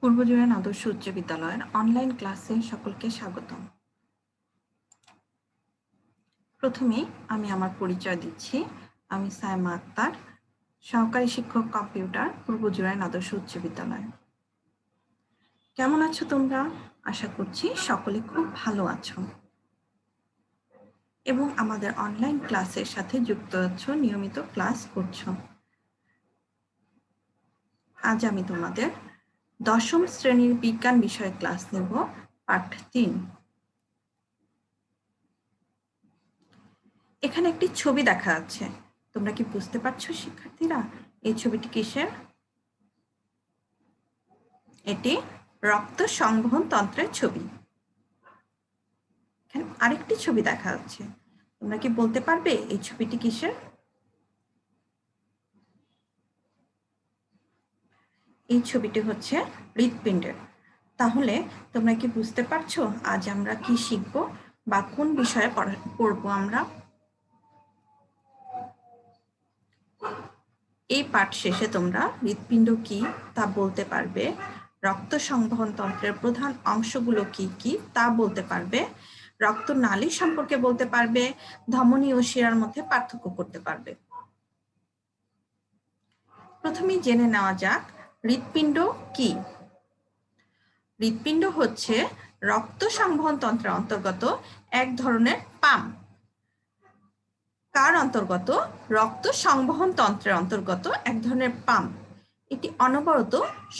পূর্বজোড়ান আদর্শ উচ্চ বিদ্যালয়ের অনলাইন ক্লাসে সকলকে স্বাগতম। প্রথমেই আমি আমার পরিচয় দিচ্ছি। আমি সায়মা আক্তার, সহকারী শিক্ষক কম্পিউটার, পূর্বজোড়ান আদর্শ উচ্চ বিদ্যালয়। কেমন আছো তোমরা? আশা করছি সকলে খুব ভালো আছো এবং আমাদের অনলাইন ক্লাসের সাথে যুক্ত আছো, নিয়মিত ক্লাস করছো। আজ আমি তোমাদের দশম শ্রেণীর বিজ্ঞান বিষয়ে ক্লাস নেব, পার্ট 3। এখানে একটি ছবি দেখা যাচ্ছে, তোমরা কি বুঝতে পারছো শিক্ষার্থীরা এই ছবিটি কিসের? এটি রক্ত সংবহন তন্ত্রের ছবি। এখানে আরেকটি ছবি দেখা যাচ্ছে, তোমরা কি বলতে পারবে এই ছবিটি কিসের? এই ছবিটি হচ্ছে হৃৎপিণ্ডের। তাহলে তোমরা কি বুঝতে পারছো আজ আমরা কি শিখব বা কোন বিষয়ে পড়বো আমরা? এই পাঠ শেষে তোমরা হৃৎপিণ্ড কি তা বলতে পারবে, রক্ত সংবহন তন্ত্রের প্রধান অংশগুলো কি কি তা বলতে পারবে, রক্তনালী সম্পর্কে বলতে পারবে, ধমনী ও শিরার মধ্যে পার্থক্য করতে পারবে। প্রথমেই জেনে নেওয়া যাক হৃৎপিণ্ড কি। হৃৎপিণ্ড হচ্ছে রক্ত সংবহন তন্ত্রের অন্তর্গত এক ধরনের পাম্প। কার অন্তর্গত? রক্ত সংবহন তন্ত্রের অন্তর্গত এক ধরনের পাম্প। এটি অনবরত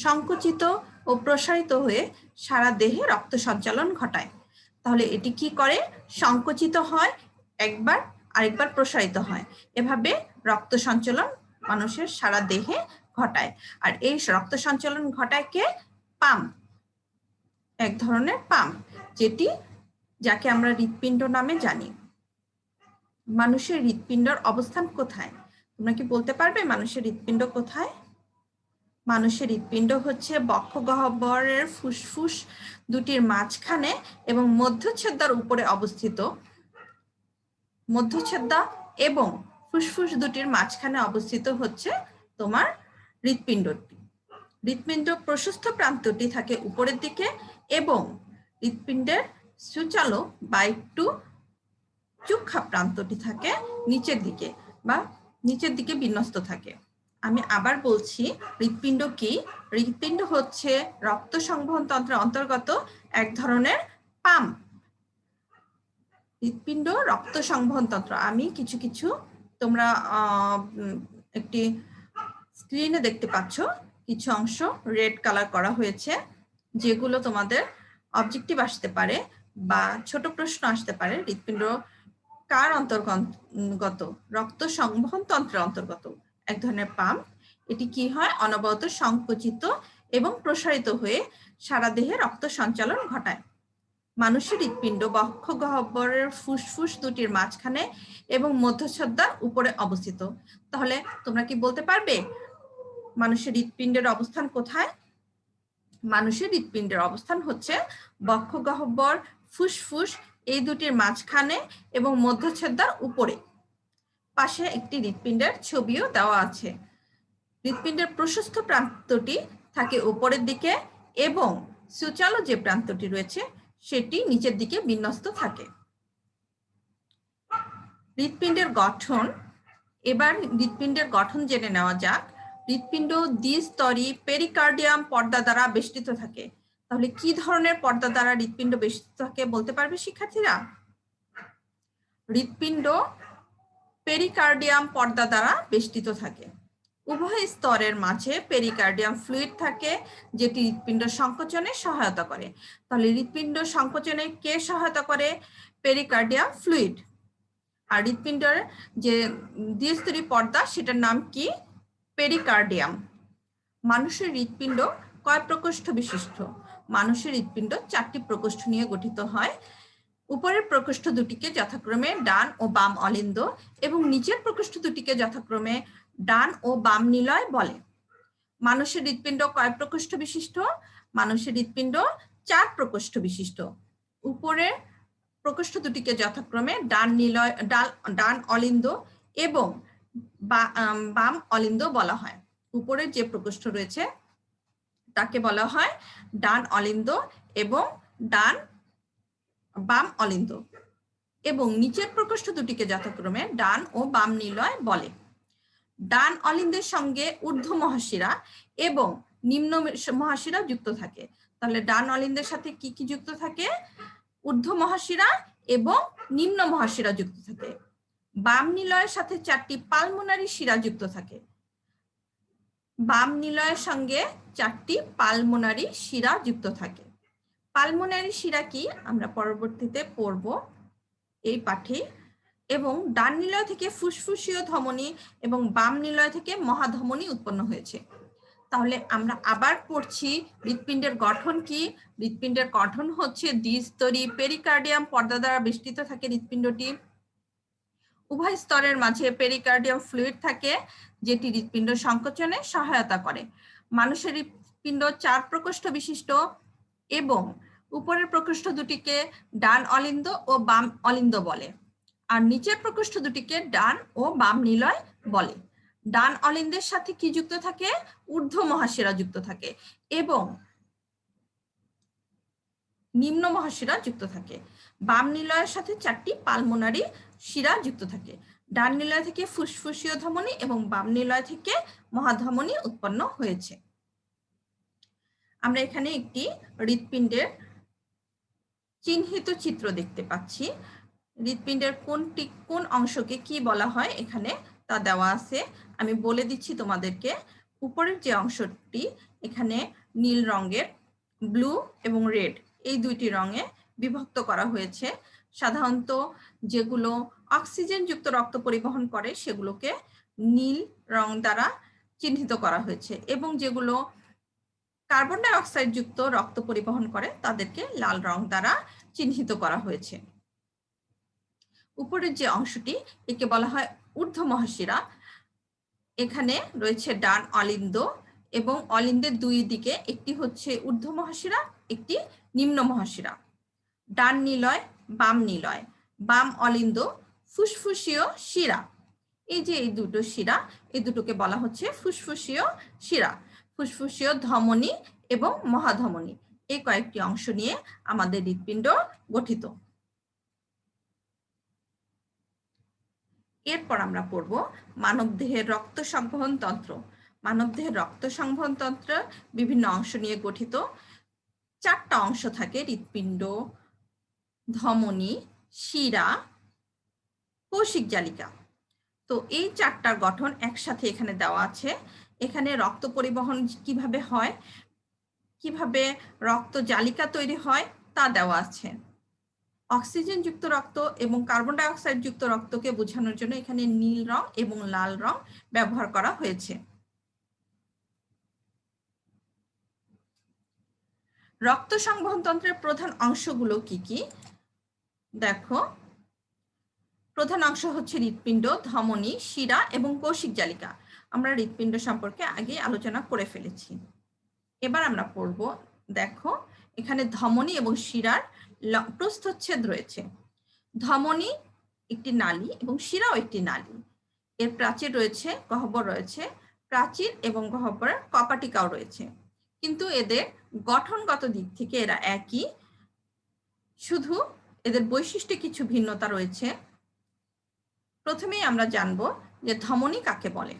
সংকুচিত ও প্রসারিত হয়ে সারা দেহে রক্ত সঞ্চালন ঘটায়। তাহলে এটি কি করে? সংকুচিত হয় একবার, আরেকবার প্রসারিত হয়, এভাবে রক্ত সঞ্চালন মানুষের সারা দেহে ঘটায়। আর এই রক্ত সঞ্চালন ঘটায় কে? পাম্প, এক ধরনের পাম্প, যাকে আমরা হৃৎপিণ্ড নামে জানি। মানুষের হৃৎপিণ্ডের অবস্থান কোথায়? তোমরা কি বলতে পারবে মানুষের হৃৎপিণ্ড কোথায়? মানুষের হৃৎপিণ্ড হচ্ছে বক্ষগহ্বরের ফুসফুস দুটির মাঝখানে এবং মধ্যচ্ছদার উপরে অবস্থিত। মধ্যচ্ছদা এবং ফুসফুস দুটির মাঝখানে অবস্থিত হচ্ছে তোমার হৃৎপিণ্ডটি। হৃৎপিণ্ড প্রশস্ত প্রান্তটি থাকে উপরের দিকে এবং হৃৎপিণ্ডের সুচালো বা একটু চুক্ষা প্রান্তটি থাকে নিচের দিকে বা নিচের দিকে বিন্যস্ত থাকে। আমি আবার বলছি, হৃৎপিণ্ড কি? হৃৎপিণ্ড হচ্ছে রক্ত সংবহন তন্ত্রের অন্তর্গত এক ধরনের পাম্প। হৃৎপিণ্ড রক্ত সংবহন তন্ত্র। আমি কিছু কিছু তোমরা একটি স্ক্রিনে দেখতে পাচ্ছ, কিছু অংশ রেড কালার করা হয়েছে, যেগুলো তোমাদের অবজেক্টিভ আসতে পারে বা ছোট প্রশ্ন আসতে পারে। হৃৎপিণ্ড কার অন্তর্গত? রক্ত সংবহন তন্ত্রের অন্তর্গত এক ধরনের পাম্প। এটি কি হয়? অনবরত সংকুচিত এবং প্রসারিত হয়ে সারা দেহে রক্ত সঞ্চালন ঘটায়। মানুষের হৃৎপিণ্ড বক্ষগহ্বরের ফুসফুস দুটির মাঝখানে এবং মধ্যচ্ছদার উপরে অবস্থিত। তাহলে তোমরা কি বলতে পারবে মানুষের হৃৎপিণ্ডের অবস্থান কোথায়? মানুষের হৃৎপিণ্ডের অবস্থান হচ্ছে বক্ষগহ্বর, ফুসফুস এই দুটির মাঝখানে এবং মধ্যচ্ছদার উপরে। পাশে একটি হৃৎপিণ্ডের ছবিও দেওয়া আছে। হৃৎপিণ্ডের প্রশস্ত প্রান্তটি থাকে উপরের দিকে এবং সুচালো যে প্রান্তটি রয়েছে সেটি নিচের দিকে বিন্যস্ত থাকে। হৃৎপিণ্ডের গঠন। এবার হৃৎপিণ্ডের গঠন জেনে নেওয়া যাক। হৃৎপিণ্ড দ্বিস্তরী পেরিকার্ডিয়াম পর্দা দ্বারা বেষ্টিত থাকে। তাহলে কি ধরনের পর্দা দ্বারা হৃৎপিণ্ড বেষ্টিত থাকে বলতে পারবে শিক্ষার্থীরা? হৃৎপিণ্ড পেরিকার্ডিয়াম পর্দা দ্বারা বেষ্টিত থাকে। উভয় স্তরের মাঝে পেরিকার্ডিয়াম ফ্লুইড থাকে, যেটি হৃৎপিণ্ড সংকোচনে সহায়তা করে। তাহলে হৃৎপিণ্ড সংকোচনে কে সহায়তা করে? Pericardium fluid. আর হৃৎপিণ্ডের যে দ্বিস্তরী পর্দা সেটার নাম কি? পেরিকার্ডিয়াম। মানুষের হৃৎপিণ্ড কয় প্রকোষ্ঠ বিশিষ্ট? মানুষের হৃৎপিণ্ড 4টি প্রকোষ্ঠ নিয়ে গঠিত হয়। উপরের প্রকোষ্ঠ দুটিকে যথাক্রমে ডান ও বাম অলিন্দ এবং নিচের প্রকোষ্ঠ দুটিকে যথাক্রমে ডান ও বাম নিলয় বলে। মানুষের হৃৎপিণ্ড কয় প্রকোষ্ঠ বিশিষ্ট? মানুষের হৃৎপিণ্ড 4 প্রকোষ্ঠ বিশিষ্ট। উপরের প্রকোষ্ঠ দুটিকে যথাক্রমে ডান অলিন্দ এবং বাম অলিন্দ বলা হয়। উপরের যে প্রকোষ্ঠ রয়েছে তাকে বলা হয় ডান অলিন্দ এবং বাম অলিন্দ, এবং নিচের প্রকোষ্ঠ দুটিকে যথাক্রমে ডান ও বাম নিলয় বলে। ডান অলিন্দের সঙ্গে ঊর্ধ্ব মহাশিরা এবং নিম্ন মহাশিরা যুক্ত থাকে। তাহলে ডান অলিন্দের সাথে কি কি যুক্ত থাকে? ঊর্ধ্ব মহাশিরা এবং নিম্ন মহাশিরা যুক্ত থাকে। বাম নিলয়ের সাথে 4টি পালমোনারি শিরা যুক্ত থাকে। বাম নিলয়ের সঙ্গে 4টি পালমোনারি শিরা যুক্ত থাকে। পালমোনারি শিরা কি আমরা পরবর্তীতে পড়ব এই পাঠে। এবং ডান নিলয় থেকে ফুসফুসীয় ধমনী এবং বাম নিলয় থেকে মহাধমনী উৎপন্ন হয়েছে। তাহলে আমরা আবার পড়ছি হৃৎপিণ্ডের গঠন কি। হৃৎপিণ্ডের গঠন হচ্ছে দ্বিস্তরী পেরিকার্ডিয়াম পর্দা দ্বারা বেষ্টিত থাকে হৃৎপিণ্ডটি। উভয় স্তরের মাঝে পেরিকার্ডিয়াম ফ্লুইড থাকে যেটি হৃৎপিণ্ড সংকোচনে সহায়তা করে। মানুষের হৃৎপিণ্ড 4 প্রকোষ্ঠ বিশিষ্ট এবং উপরের প্রকোষ্ঠ দুটিকে ডান অলিন্দ ও বাম অলিন্দ বলে, আর নিচের প্রকোষ্ঠ দুটিকে ডান ও বাম নিলয় বলে। ডান অলিন্দের সাথে কি যুক্ত থাকে? ঊর্ধ্ব মহাশিরা যুক্ত থাকে এবং নিম্ন মহাশিরা যুক্ত থাকে। বাম নিলয়ের সাথে 4টি পালমোনারি শিরা যুক্ত থাকে। ডান নিলয় থেকে ফুসফুসীয় ধমনী এবং বাম নিলয় থেকে মহাধমনী উৎপন্ন হয়েছে। আমরা এখানে একটি হৃৎপিণ্ডের চিহ্নিত চিত্র দেখতে পাচ্ছি। হৃৎপিণ্ডের কোন অংশকে কি বলা হয় এখানে তা দেওয়া আছে। আমি বলে দিচ্ছি তোমাদেরকে। উপরের যে অংশটি এখানে নীল রঙের, ব্লু এবং রেড এই 2টি রঙে বিভক্ত করা হয়েছে। সাধারণত যেগুলো অক্সিজেন যুক্ত রক্ত পরিবহন করে সেগুলোকে নীল রং দ্বারা চিহ্নিত করা হয়েছে, এবং যেগুলো কার্বন ডাই অক্সাইড যুক্ত রক্ত পরিবহন করে তাদেরকে লাল রং দ্বারা চিহ্নিত করা হয়েছে। উপরের যে অংশটি একে বলা হয় ঊর্ধ্ব মহাশিরা। এখানে রয়েছে ডান অলিন্দ এবং অলিন্দের 2 দিকে একটি হচ্ছে ঊর্ধ্ব মহাশিরা, একটি নিম্ন মহাশিরা। ডান নিলয়, বাম নিলয়, বাম অলিন্দ, ফুসফুসীয় শিরা। এই যে এই দুটো শিরা, এই দুটোকে বলা হচ্ছে ফুসফুসীয় শিরা। ফুসফুসীয় ধমনী এবং মহাধমনী এই কয়েকটি অংশ নিয়ে আমাদের হৃৎপিণ্ড গঠিত। এরপর আমরা পড়ব মানবদেহের রক্ত সংবহন তন্ত্র। মানবদেহের রক্ত সংবহন তন্ত্র বিভিন্ন অংশ নিয়ে গঠিত। 4টা অংশ থাকে: হৃৎপিণ্ড, ধমনী, শিরা, কৌশিক জালিকা। তো এই 4টার গঠন একসাথে এখানে দেওয়া আছে। এখানে রক্ত পরিবহন কিভাবে হয়, কিভাবে রক্ত জালিকা তৈরি হয় তা দেওয়া আছে। অক্সিজেন যুক্ত রক্ত এবং কার্বন ডাই অক্সাইড যুক্ত রক্তকে বোঝানোর জন্য এখানে নীল রং এবং লাল রং ব্যবহার করা হয়েছে। রক্ত সংবহন তন্ত্রের প্রধান অংশগুলো কি কি দেখো। প্রধান অংশ হচ্ছে হৃৎপিণ্ড, ধমনী, শিরা এবং কৌশিক জালিকা। আমরা হৃৎপিণ্ড সম্পর্কে আগে আলোচনা করে ফেলেছি। এবার আমরা পড়ব। দেখো এখানে ধমনী এবং শিরার প্রস্থচ্ছেদ রয়েছে। ধমনী একটি নালী এবং শিরাও একটি নালী। এর প্রাচীর রয়েছে, গহ্বর রয়েছে। প্রাচীর এবং গহ্বরের কপাটিকাও রয়েছে, কিন্তু এদের গঠনগত দিক থেকে এরা একই, শুধু এদের বৈশিষ্ট্যে কিছু ভিন্নতা রয়েছে। প্রথমেই আমরা জানব যে ধমনী কাকে বলে।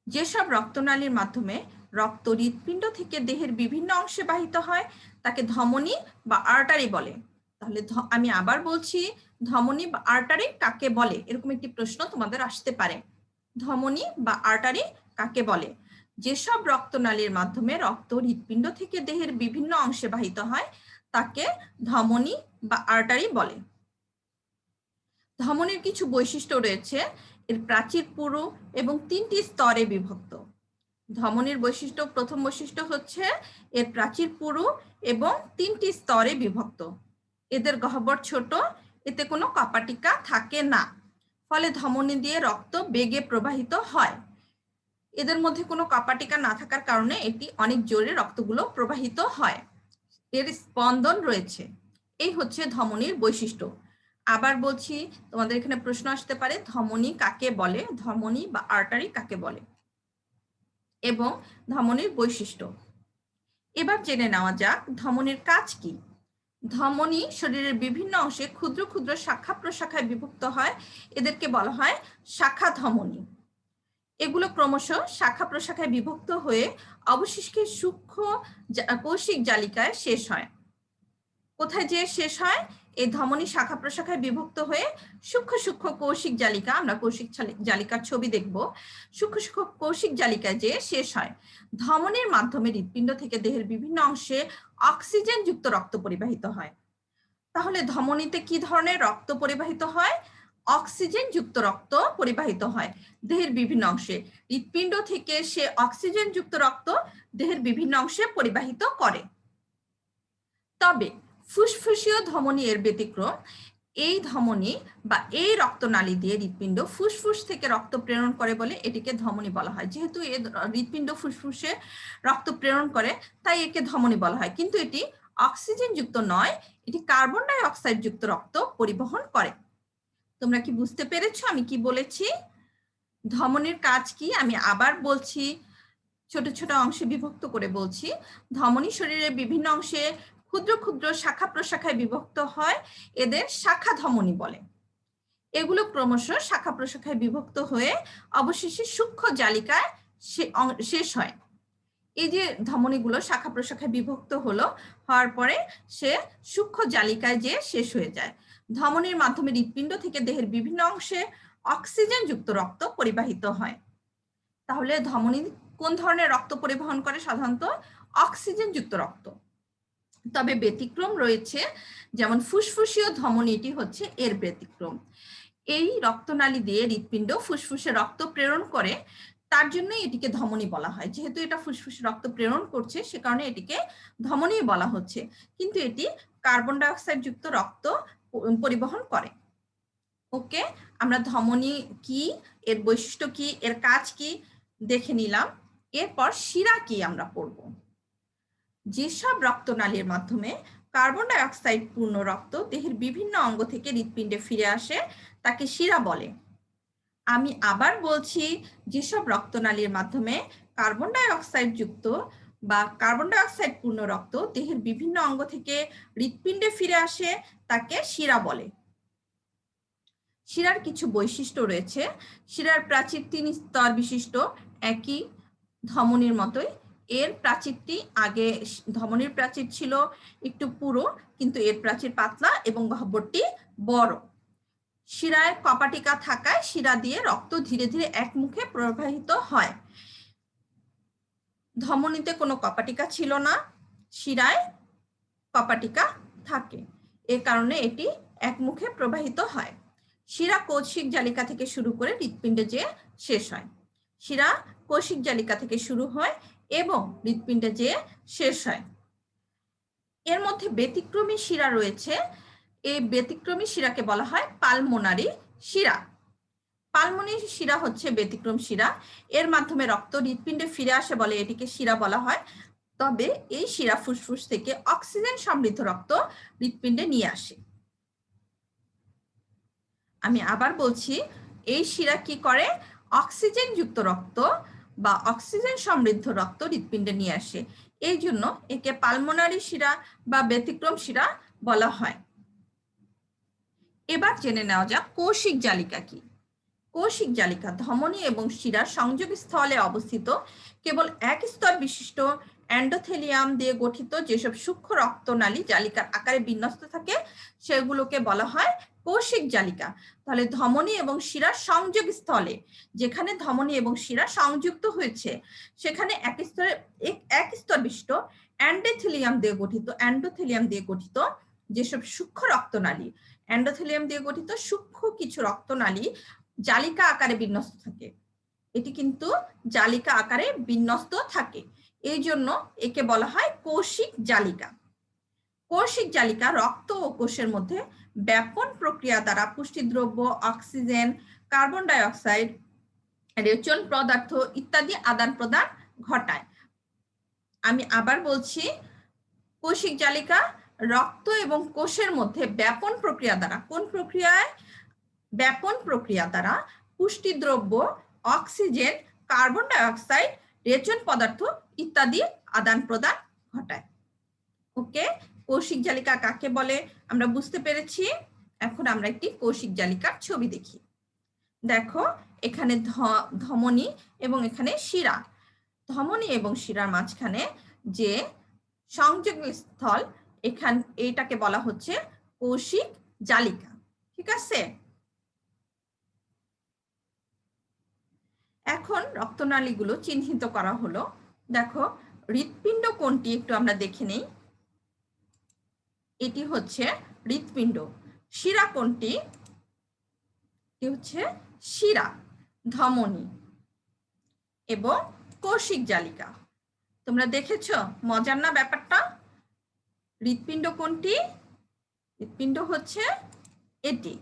যেসব রক্তনালীর মাধ্যমে রক্ত হৃৎপিণ্ড থেকে দেহের বিভিন্ন অংশে বাহিত হয় তাকে ধমনী বা আর্টারি বলে। তাহলে আমি আবার বলছি, ধমনী বা আর্টারি কাকে বলে? এরকম একটি প্রশ্ন তোমাদের আসতে পারে। ধমনী বা আর্টারি কাকে বলে? যেসব রক্তনালীর মাধ্যমে রক্ত হৃৎপিণ্ড থেকে দেহের বিভিন্ন অংশে বাহিত হয় তাকে ধমনী বা আর্টারি বলে। ধমনীর কিছু বৈশিষ্ট্য রয়েছে। এর প্রাচীর পুরু এবং 3টি স্তরে বিভক্ত। ধমনীর বৈশিষ্ট্য, প্রথম বৈশিষ্ট্য হচ্ছে এর প্রাচীর পুরু এবং 3টি স্তরে বিভক্ত। এদের গহ্বর ছোট, এতে কোনো কপাটিকা থাকে না, ফলে ধমনী দিয়ে রক্ত বেগে প্রবাহিত হয়। এদের মধ্যে কোনো কপাটিকা না থাকার কারণে এটি অনেক জোরে রক্তগুলো প্রবাহিত হয়। এর স্পন্দন রয়েছে। এই হচ্ছে ধমনীর বৈশিষ্ট্য। আবার বলছি, তোমাদের এখানে প্রশ্ন আসতে পারে ধমনী কাকে বলে, ধমনী বা আর্টারি কাকে বলে। এবং ধমনীর বৈশিষ্ট্য। এবার জেনে নেওয়া যাক ধমনীর কাজ কি। ধমনী শরীরের বিভিন্ন অংশে ক্ষুদ্র ক্ষুদ্র শাখা প্রশাখায় বিভক্ত হয়, এদেরকে বলা হয় শাখা ধমনী। এগুলো ক্রমশ শাখা প্রশাখায় বিভক্ত হয়ে অবশেষে সূক্ষ্ম কৌশিক জালিকায় শেষ হয়। কোথায় যে শেষ হয়? এই ধমনী শাখা প্রশাখায় বিভক্ত হয়ে সূক্ষ্ম সূক্ষ্ম কৌশিক জালিকা, আমরা কৌশিক জালিকার ছবি দেখব, সূক্ষ্ম সূক্ষ্ম কৌশিক জালিকায় যে শেষ হয়। ধমনীর মাধ্যমে হৃৎপিণ্ড থেকে দেহের বিভিন্ন অংশে অক্সিজেন যুক্ত রক্ত পরিবাহিত হয়। তাহলে ধমনীতে কি ধরনের রক্ত পরিবাহিত হয়? অক্সিজেন যুক্ত রক্ত পরিবাহিত হয় দেহের বিভিন্ন অংশে। হৃৎপিণ্ড থেকে সে অক্সিজেন যুক্ত রক্ত দেহের বিভিন্ন অংশে পরিবাহিত করে। তবে ফুসফুসীয় ধমনী এর ব্যতিক্রম। এই ধমনী বা এই রক্তনালী দিয়ে হৃৎপিণ্ড ফুসফুস থেকে রক্ত প্রেরণ করে বলে এটিকে ধমনী বলা হয়। যেহেতু হৃৎপিণ্ড ফুসফুসে রক্ত প্রেরণ করে তাই একে ধমনী বলা হয়, কিন্তু এটি অক্সিজেন যুক্ত নয়, এটি কার্বন ডাই অক্সাইড যুক্ত রক্ত পরিবহন করে। তোমরা কি বুঝতে পেরেছো আমি কি বলেছি? ধমনীর কাজ কি আমি আবার বলছি, ছোট ছোট অংশে বিভক্ত করে বলছি। ধমনী শরীরের বিভিন্ন অংশে ক্ষুদ্র ক্ষুদ্র শাখা প্রশাখায় বিভক্ত হয়, এদের শাখা ধমনী বলে। এগুলো ক্রমশ শাখা প্রশাখায় বিভক্ত হয়ে অবশেষে সূক্ষ্ম জালিকায় শেষ হয়। এই যে ধমনীগুলো শাখা প্রশাখায় বিভক্ত হওয়ার পরে সে সূক্ষ্ম জালিকায় যে শেষ হয়ে যায়। ধমনীর মাধ্যমে হৃৎপিণ্ড থেকে দেহের বিভিন্ন অংশে অক্সিজেন যুক্ত রক্ত পরিবাহিত হয়। তাহলে ধমনী কোন ধরনের রক্ত পরিবহন করে? সাধারণত অক্সিজেন যুক্ত রক্ত। তবে ব্যতিক্রম রয়েছে, যেমন ফুসফুসীয় ধমনীটি হচ্ছে এর ব্যতিক্রম। এই রক্তনালী দিয়ে হৃৎপিণ্ড ফুসফুসে রক্ত প্রেরণ করে, তার জন্যই এটিকে ধমনী বলা হয়। যেহেতু এটা ফুসফুসে রক্ত প্রেরণ করছে সে কারণে এটিকে ধমনী বলা হচ্ছে, কিন্তু এটি কার্বন ডাই অক্সাইড যুক্ত রক্ত পরিবহন করে। ওকে, আমরা ধমনী কি, এর বৈশিষ্ট্য কি, এর কাজ কি দেখে নিলাম। এরপর শিরা কি আমরা পড়ব। যেসব রক্তনালীর মাধ্যমে কার্বন ডাই অক্সাইড পূর্ণ রক্ত দেহের বিভিন্ন অঙ্গ থেকে হৃৎপিণ্ডে ফিরে আসে তাকে শিরা বলে। আমি আবার বলছি, যেসব রক্তনালীর মাধ্যমে কার্বন ডাই অক্সাইড যুক্ত বা কার্বন ডাই অক্সাইড পূর্ণ রক্ত দেহের বিভিন্ন অঙ্গ থেকে হৃৎপিণ্ডে ফিরে আসে তাকে শিরা বলে। শিরার কিছু বৈশিষ্ট্য রয়েছে। শিরার প্রাচীর 3 স্তর বিশিষ্ট, একই ধমনীর মতোই। এর প্রাচীরটি আগে ধমনীর প্রাচীর ছিল একটু পুরো, কিন্তু এর প্রাচীর পাতলা এবং গহ্বরটি বড়। শিরায় কপাটিকা থাকায় শিরা দিয়ে রক্ত ধীরে ধীরে একমুখে প্রবাহিত হয়। ধমনীতে কোনো কপাটিকা ছিল না, শিরায় কপাটিকা থাকে, এ কারণে এটি একমুখে প্রবাহিত হয়। শিরা কৌশিক জালিকা থেকে শুরু করে হৃৎপিণ্ডে যে শেষ হয়। শিরা কৌশিক জালিকা থেকে শুরু হয় এবং হৃৎপিণ্ডে যে শেষ হয়। এর মধ্যে ব্যতিক্রমী শিরা রয়েছে। এই ব্যতিক্রমী শিরাকে বলা হয় পালমোনারি শিরা। পালমোনারি শিরা হচ্ছে ব্যতিক্রম শিরা। এর মাধ্যমে রক্ত হৃৎপিণ্ডে ফিরে আসে বলে এটিকে শিরা বলা হয়। তবে এই শিরা ফুসফুস থেকে অক্সিজেন সমৃদ্ধ রক্ত হৃৎপিণ্ডে নিয়ে আসে। আমি আবার বলছি, এই শিরা কি করে? অক্সিজেন যুক্ত রক্ত বা অক্সিজেন সমৃদ্ধ রক্ত হৃৎপিণ্ডে নিয়ে আসে। এই জন্য একে পালমোনারি শিরা বা ব্যতিক্রম শিরা বলা হয়। এবার জেনে নেওয়া যাক কৌশিক জালিকা কি। কৌশিক জালিকা ধমনী এবং শিরার সংযোগ স্থলে অবস্থিত কেবল এক স্তর বিশিষ্ট এন্ডোথেলিয়াম দিয়ে গঠিত যেসব সূক্ষ্ম রক্তনালী জালিকার আকারে বিন্যস্ত থাকে সেগুলোকে বলা হয় কৌশিক জালিকা। তাহলে ধমনী এবং শিরার সংযোগ স্থলে, যেখানে ধমনী এবং শিরা সংযুক্ত হয়েছে সেখানে এক স্তর বিশিষ্ট এন্ডোথেলিয়াম দিয়ে গঠিত যেসব সূক্ষ্ম রক্তনালী, এন্ডোথেলিয়াম দিয়ে গঠিত সূক্ষ্ম কিছু রক্তনালী জালিকা আকারে বিন্যস্ত থাকে। এটি কিন্তু জালিকা আকারে বিন্যস্ত থাকে, এই জন্য একে বলা হয় কৌশিক জালিকা। কৌশিক জালিকা রক্ত ও কোষের মধ্যে ব্যাপন প্রক্রিয়া দ্বারা পুষ্টিদ্রব্য, অক্সিজেন, কার্বন ডাই অক্সাইড, রেচন পদার্থ ইত্যাদি আদান প্রদান ঘটায়। আমি আবার বলছি, কৌশিক জালিকা রক্ত এবং কোষের মধ্যে ব্যাপন প্রক্রিয়া দ্বারা, কোন প্রক্রিয়ায়? ব্যাপন প্রক্রিয়া দ্বারা পুষ্টিদ্রব্য, অক্সিজেন, কার্বন ডাই অক্সাইড রেচন পদার্থ ইত্যাদি আদান প্রদান ঘটায়। ওকে, কৌশিক জালিকা কাকে বলে আমরা বুঝতে পেরেছি। এখন আমরা একটি কৌশিক জালিকার ছবি দেখি। দেখো এখানে ধমনী এবং এখানে শিরা। ধমনী এবং শিরার মাঝখানে যে সংযোগ স্থল এটাকে বলা হচ্ছে কৌশিক জালিকা। ঠিক আছে, এখন রক্তনালীগুলো চিহ্নিত করা হলো। দেখো হৃৎপিণ্ড কোনটি একটু আমরা দেখে নেই। এটি হচ্ছে হৃৎপিণ্ড। শিরা কোনটি? এটি হচ্ছে শিরা। ধমনী এবং কৌশিক জালিকা। তোমরা দেখেছো মজার না ব্যাপারটা? হৃৎপিণ্ড কোনটি? হৃৎপিণ্ড হচ্ছে এটি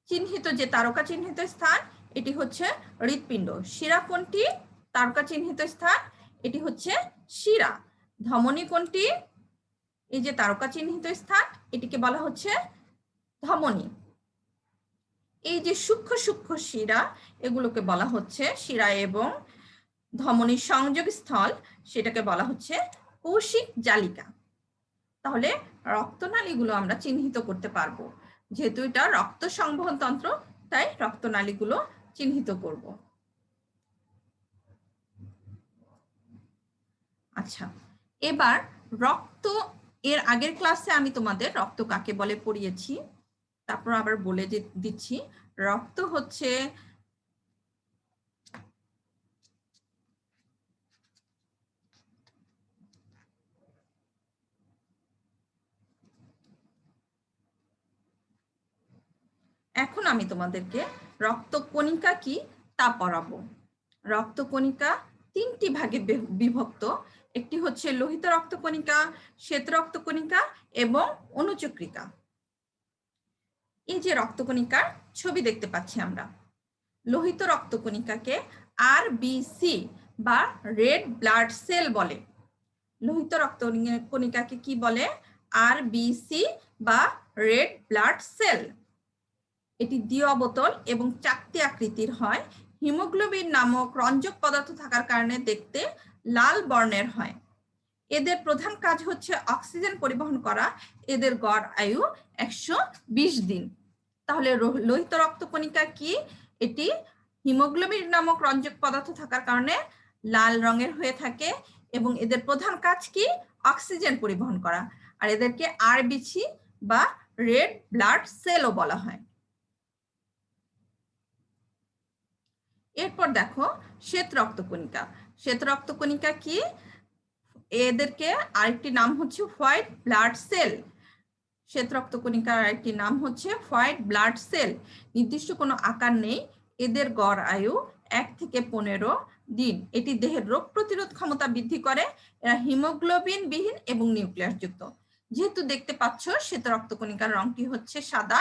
চিহ্নিত, যে তারকা চিহ্নিত স্থান এটি হচ্ছে হৃৎপিণ্ড। শিরা কোনটি? তারকা চিহ্নিত স্থান এটি হচ্ছে শিরা। ধমনী কোনটি? এই যে তারকা চিহ্নিত স্থান এটিকে বলা হচ্ছে ধমনী। এই যে সূক্ষ্ম সূক্ষ্ম শিরা এগুলোকে বলা হচ্ছে শিরা এবং ধমনীর সংযোগ স্থল, সেটাকে বলা হচ্ছে কৌশিক জালিকা। তাহলে রক্তনালীগুলো আমরা চিহ্নিত করতে পারবো, যেহেতু এটা রক্ত সংবহন তন্ত্র তাই রক্তনালীগুলো চিহ্নিত করব। আচ্ছা, এবার রক্ত, এর আগের ক্লাসে আমি তোমাদের রক্ত কাকে বলে পড়িয়েছি, তারপর আবার বলে দিচ্ছি। রক্ত হচ্ছে এখন আমি তোমাদেরকে রক্তকণিকা কি তা পড়াবো। রক্তকণিকা তিনটি ভাগে বিভক্ত। একটি হচ্ছে লোহিত রক্তকণিকা, শ্বেত রক্তকণিকা এবং অনুচক্রিকা। এই যে রক্তকণিকার ছবি দেখতে পাচ্ছি আমরা, লোহিত রক্তকণিকাকে আরবিসি বা রেড ব্লাড সেল বলে। লোহিত রক্তকণিকাকে কি বলে? আরবিসি বা রেড ব্লাড সেল। এটি দ্বি-অবতল এবং চাকতি আকৃতির হয়। হিমোগ্লোবিন নামক রঞ্জক পদার্থ থাকার কারণে দেখতে লাল বর্ণের হয়। এদের প্রধান কাজ হচ্ছে অক্সিজেন পরিবহন করা। এদের গড় আয়ু 120 দিন। তাহলে লোহিত রক্তকণিকা কি? এটি হিমোগ্লোবিন নামক রঞ্জক পদার্থ থাকার কারণে লাল রঙের হয়ে থাকে এবং এদের প্রধান কাজ কি? অক্সিজেন পরিবহন করা। আর এদেরকে আরবিসি বা রেড ব্লাড সেলও বলা হয়। এরপর দেখো শ্বেত রক্তকণিকা। শ্বেত রক্তকণিকা কি? এদেরকে আরেকটি নাম হচ্ছে হোয়াইট ব্লাড সেল। শ্বেত রক্তকণিকার আরেকটি নাম হচ্ছে হোয়াইট ব্লাড সেল। নির্দিষ্ট কোনো আকার নেই। এদের গড় আয়ু 1 থেকে 15 দিন। এটি দেহের রোগ প্রতিরোধ ক্ষমতা বৃদ্ধি করে। এরা হিমোগ্লোবিন বিহীন এবং নিউক্লিয়াস যুক্ত। যেহেতু দেখতে পাচ্ছ শ্বেত রক্তকণিকার রংটি হচ্ছে সাদা,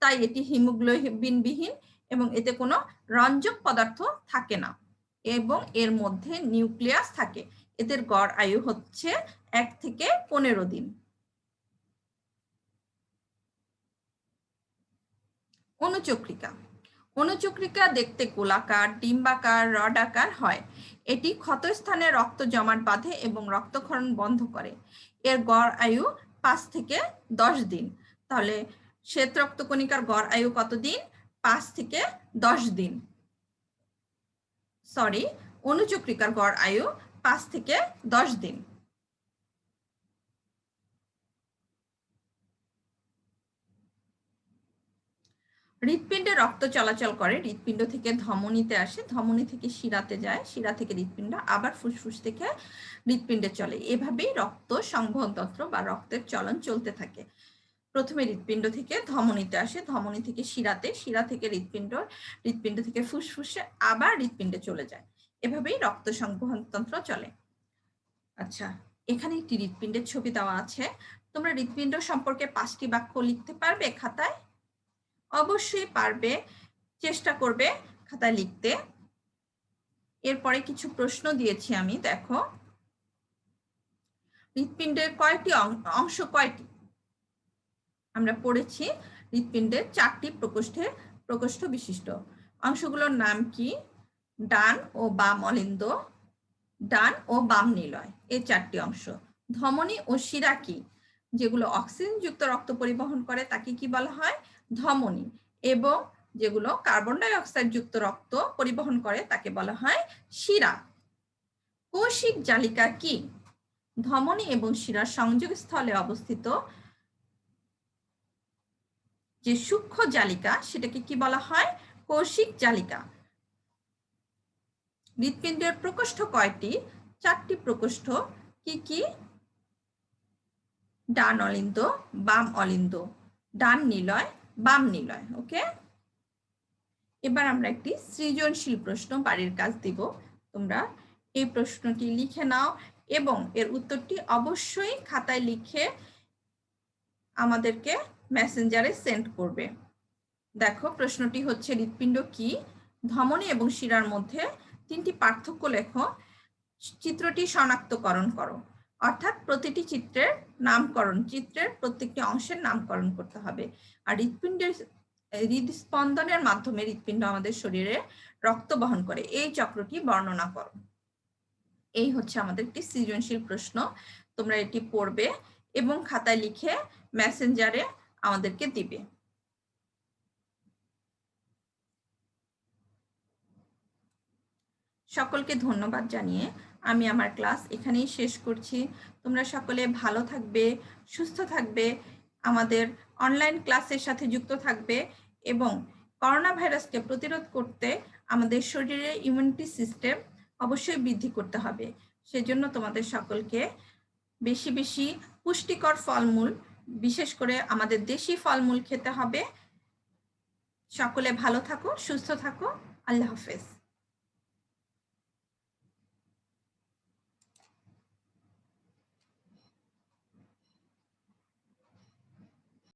তাই এটি হিমোগ্লোবিন বিহীন এবং এতে কোনো রঞ্জক পদার্থ থাকে না এবং এর মধ্যে নিউক্লিয়াস থাকে। এদের গড় আয়ু হচ্ছে 1 থেকে 15 দিন। অনুচক্রিকা। অনুচক্রিকা দেখতে গোলাকার, ডিম্বাকার, রডাকার হয়। এটি ক্ষতস্থানে রক্ত জমাট বাঁধে এবং রক্তক্ষরণ বন্ধ করে। এর গড় আয়ু 5 থেকে 10 দিন। তাহলে শ্বেত রক্তকণিকার গড় আয়ু কত দিন? 5 থেকে 10 দিন। সরি, অনুচক্রিকার গড় আয়ু 5 থেকে 10 দিন। হৃৎপিণ্ডে রক্ত চলাচল করে। হৃৎপিণ্ড থেকে ধমনীতে আসে, ধমনী থেকে শিরাতে যায়, শিরা থেকে হৃৎপিণ্ড, আবার ফুসফুস থেকে হৃৎপিণ্ডে চলে। এভাবেই রক্ত সংবহন তন্ত্র বা রক্তের চলন চলতে থাকে। প্রথমে হৃৎপিণ্ড থেকে ধমনীতে আসে, ধমনী থেকে শিরাতে, শিরা থেকে হৃৎপিণ্ড, হৃৎপিণ্ড থেকে ফুসফুসে, আবার হৃৎপিণ্ডে চলে যায়। এভাবেই রক্ত সংবহন তন্ত্র চলে। আচ্ছা, এখানে একটি হৃৎপিণ্ডের ছবি দেওয়া আছে। তোমরা হৃৎপিণ্ড সম্পর্কে 5টি বাক্য লিখতে পারবে খাতায়? অবশ্যই পারবে, চেষ্টা করবে খাতায় লিখতে। এরপরে কিছু প্রশ্ন দিয়েছি আমি, দেখো হৃৎপিণ্ডের কয়টি অংশ কয়টি? আমরা পড়েছি হৃৎপিণ্ডের 4টি প্রকোষ্ঠ বিশিষ্ট। অংশগুলোর নাম কি? ডান ও বাম অলিন্দ, ডান ও বাম নিলয়, এই 4টি অংশ। ধমনী ও শিরা কি? যেগুলো অক্সিজেনযুক্ত রক্ত পরিবহন করে তাকে কি বলা হয়? ধমনী। এবং যেগুলো কার্বন ডাই অক্সাইড যুক্ত রক্ত পরিবহন করে তাকে বলা হয় শিরা। কৌশিক জালিকা কি? ধমনী এবং শিরার সংযোগস্থলে অবস্থিত যে সূক্ষ্ম জালিকা সেটাকে কি বলা হয়? কৌশিক জালিকা। হৃৎপিণ্ডের প্রকোষ্ঠ কয়টি? 4টি প্রকোষ্ঠ। কি কি? ডান অলিন্দ, বাম অলিন্দ, ডান নিলয়, বাম নিলয়। ওকে, এবার আমরা একটি সৃজনশীল প্রশ্ন বাড়ির কাজ দিব। তোমরা এই প্রশ্নটি লিখে নাও এবং এর উত্তরটি অবশ্যই খাতায় লিখে আমাদেরকে মেসেঞ্জারে সেন্ড করবে। দেখো, প্রশ্নটি হচ্ছে হৃৎপিণ্ড কি? ধমনী এবং শিরার মধ্যে 3টি পার্থক্য লেখো। চিত্রটি শনাক্তকরণ করো। অর্থাৎ প্রতিটি চিত্রের নামকরণ, চিত্রের প্রত্যেকটি অংশের নামকরণ করতে হবে। আর হৃৎপিণ্ডের হৃদস্পন্দনের মাধ্যমে হৃৎপিণ্ড আমাদের শরীরে রক্ত বহন করে, এই চক্রটি বর্ণনা করো। এই হচ্ছে আমাদের একটি সৃজনশীল প্রশ্ন। তোমরা এটি পড়বে এবং খাতায় লিখে মেসেঞ্জারে আমাদেরকে দিবে। সকলকে ধন্যবাদ জানিয়ে আমি আমার ক্লাস এখানেই শেষ করছি। তোমরা সকলে ভালো থাকবে, সুস্থ থাকবে, আমাদের অনলাইন ক্লাসের সাথে যুক্ত থাকবে এবং করোনা ভাইরাসকে প্রতিরোধ করতে আমাদের শরীরে ইমিউনিটি সিস্টেম অবশ্যই বৃদ্ধি করতে হবে। সেজন্য তোমাদের সকলকে বেশি বেশি পুষ্টিকর ফলমূল, বিশেষ করে আমাদের দেশি ফলমূল খেতে হবে। সকলে ভালো থাকো, সুস্থ থাকো। আল্লাহ হাফেজ।